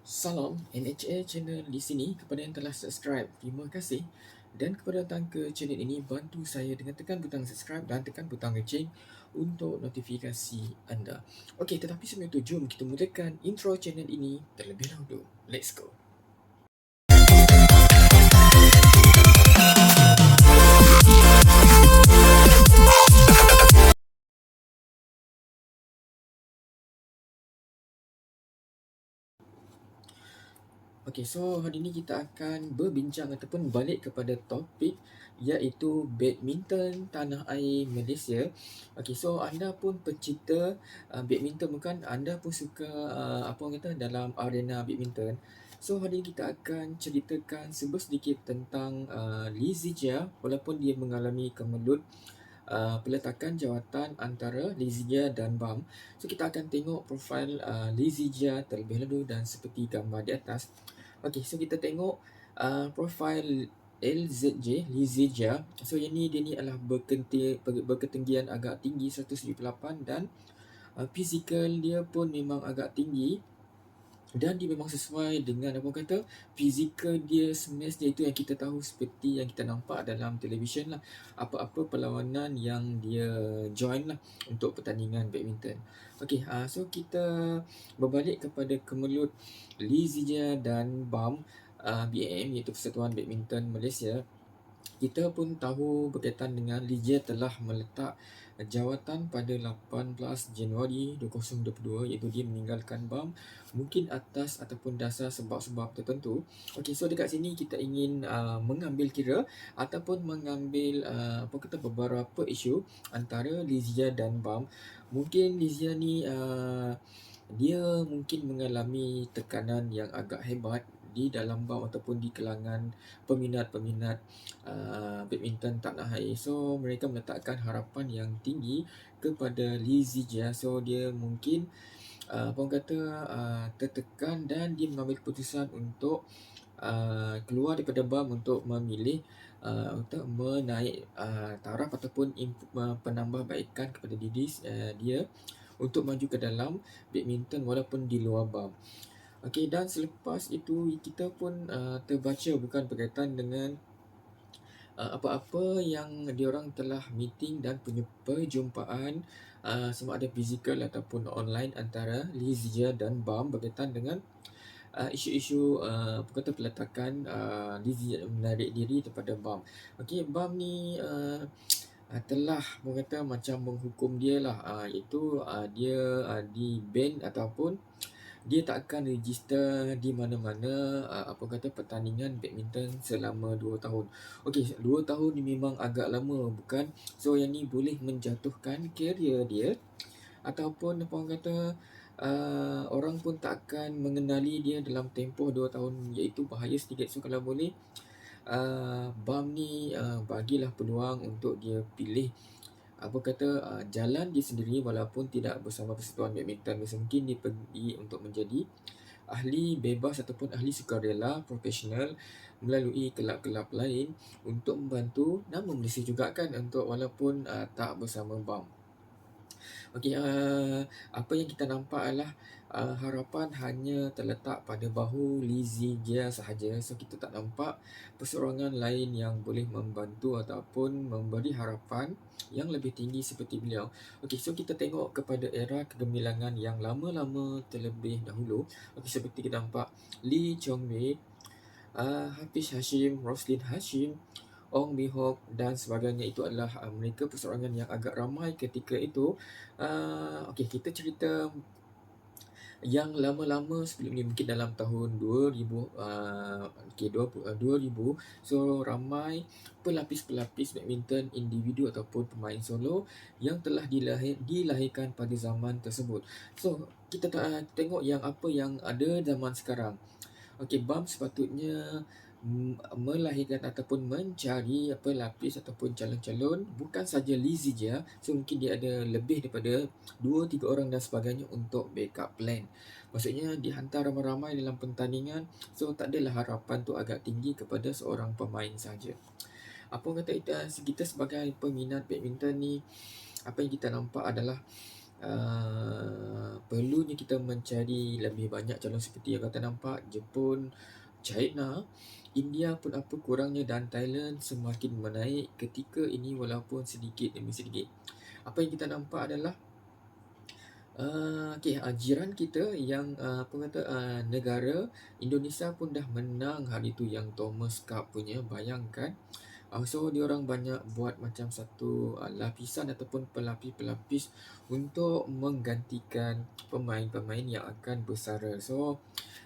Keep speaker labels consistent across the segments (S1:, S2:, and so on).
S1: Salam NHA channel di sini. Kepada yang telah subscribe, terima kasih. Dan kepada datang ke channel ini, bantu saya dengan tekan butang subscribe dan tekan butang loceng untuk notifikasi anda. Okey, tetapi sebelum itu, jom kita mulakan intro channel ini terlebih dahulu. Let's go. Okey, so hari ini kita akan berbincang ataupun balik kepada topik iaitu badminton tanah air Malaysia. Okey, so anda pun pecinta badminton bukan? Anda pun suka apa orang kata dalam arena badminton. So hari ini kita akan ceritakan sedikit tentang Lee Zijia walaupun dia mengalami kemelut peletakan jawatan antara Lee Zijia dan Bam. So kita akan tengok profil Lee Zijia terlebih dahulu dan seperti gambar di atas. Okey, so kita tengok profil LZJ, Lee Zijia. So yang ni dia ni adalah berketinggian agak tinggi 178 dan fizikal dia pun memang agak tinggi dan dia memang sesuai dengan apa kata fizikal dia semestinya itu yang kita tahu seperti yang kita nampak dalam televisyen lah, apa-apa perlawanan yang dia join lah untuk pertandingan badminton. Okey, so kita berbalik kepada kemelut Lee Zijia dan BAM, BAM iaitu Persatuan Badminton Malaysia. Kita pun tahu berkaitan dengan Lee Zijia telah meletak jawatan pada 18 Januari 2022 iaitu dia meninggalkan BAM mungkin atas ataupun dasar sebab-sebab tertentu. Okey, so dekat sini kita ingin mengambil kira ataupun mengambil apa kata beberapa isu antara Lee Zijia dan BAM. Mungkin Lee Zijia ni dia mungkin mengalami tekanan yang agak hebat di dalam BAM ataupun di kalangan peminat-peminat badminton tanah air. So mereka meletakkan harapan yang tinggi kepada Lee Zijia. So dia mungkin apa orang kata tertekan dan dia mengambil keputusan untuk keluar daripada BAM untuk memilih untuk menaik taraf ataupun penambahbaikan kepada diri dia untuk maju ke dalam badminton walaupun di luar BAM. Okey, dan selepas itu kita pun terbaca bukan berkaitan dengan apa-apa yang diorang telah meeting dan punya perjumpaan sama ada fizikal ataupun online antara Lee Zijia dan BAM berkaitan dengan isu-isu apa kata peletakan Lee Zijia menarik diri daripada BAM. Okey, BAM ni telah berkata macam menghukum dia lah, iaitu dia di ban ataupun dia tak akan register di mana-mana apa kata pertandingan badminton selama 2 tahun. Okey, 2 tahun ni memang agak lama bukan? So yang ni boleh menjatuhkan karier dia ataupun apa orang kata orang pun tak akan mengenali dia dalam tempoh 2 tahun iaitu bahaya sedikit. So kalau boleh BAM ni bagilah peluang untuk dia pilih apa kata jalan dia sendiri walaupun tidak bersama Persatuan Badminton. Mungkin dia pergi untuk menjadi ahli bebas ataupun ahli sukarela profesional melalui kelab-kelab lain untuk membantu nama Malaysia juga kan untuk walaupun tak bersama BAM. Okey, apa yang kita nampak adalah harapan hanya terletak pada bahu Lee Zijia sahaja. So kita tak nampak perseorangan lain yang boleh membantu ataupun memberi harapan yang lebih tinggi seperti beliau. Okey, so kita tengok kepada era kegemilangan yang lama-lama terlebih dahulu. Okey, seperti kita nampak Lee Chong Wei, Hafiz Hashim, Roslin Hashim, Ong Bee Hock dan sebagainya. Itu adalah mereka perseorangan yang agak ramai ketika itu. Okey, kita cerita yang lama-lama sebelum ni mungkin dalam tahun 2000 2000. So ramai pelapis-pelapis badminton individu ataupun pemain solo yang telah dilahirkan pada zaman tersebut. So kita tengok yang apa yang ada zaman sekarang. Okey, BAM sepatutnya melahirkan ataupun mencari pelapis ataupun calon-calon bukan saja Lee Zijia. So mungkin dia ada lebih daripada 2-3 orang dan sebagainya untuk backup plan. Maksudnya dihantar ramai-ramai dalam pertandingan. So tak adalah harapan tu agak tinggi kepada seorang pemain saja. Apa kata kita sebagai peminat badminton ni, apa yang kita nampak adalah perlunya kita mencari lebih banyak calon seperti yang kata nampak Jepun, China, India pun apa kurangnya dan Thailand semakin menaik ketika ini walaupun sedikit demi sedikit. Apa yang kita nampak adalah jiran kita yang negara Indonesia pun dah menang hari tu yang Thomas Cup punya, bayangkan. So diorang banyak buat macam satu lapisan ataupun pelapis-pelapis untuk menggantikan pemain-pemain yang akan bersara. So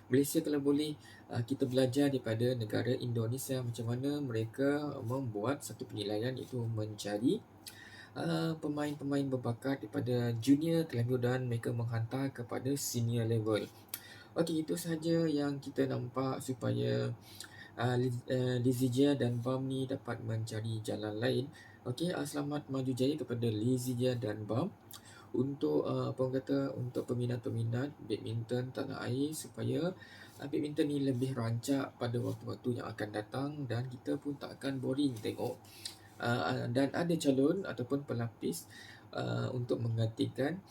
S1: Malaysia kalau boleh kita belajar daripada negara Indonesia macam mana mereka membuat satu penilaian iaitu mencari pemain-pemain berbakat daripada junior terlebih dan mereka menghantar kepada senior level. Okey, itu sahaja yang kita nampak supaya Lizzie dan Bam ni dapat mencari jalan lain. Okey, selamat maju jaya kepada Lizzie dan Bam untuk untuk peminat-peminat badminton tanah air supaya badminton ni lebih rancak pada waktu-waktu yang akan datang dan kita pun tak akan boring tengok. Dan ada calon ataupun pelapis untuk menggantikan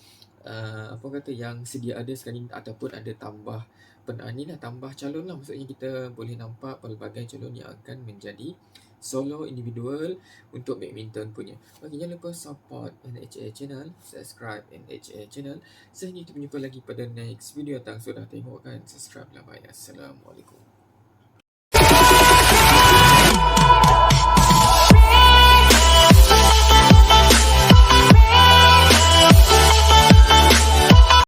S1: yang sedia ada sekarang ataupun ada tambah tambah calon lah, maksudnya kita boleh nampak pelbagai calon yang akan menjadi solo individual untuk badminton punya. Okey, jangan lupa support NHA channel, subscribe NHA channel. Sehingga kita berjumpa lagi pada next video. Tang sudah tengok kan, subscribe lah. Bye. Assalamualaikum.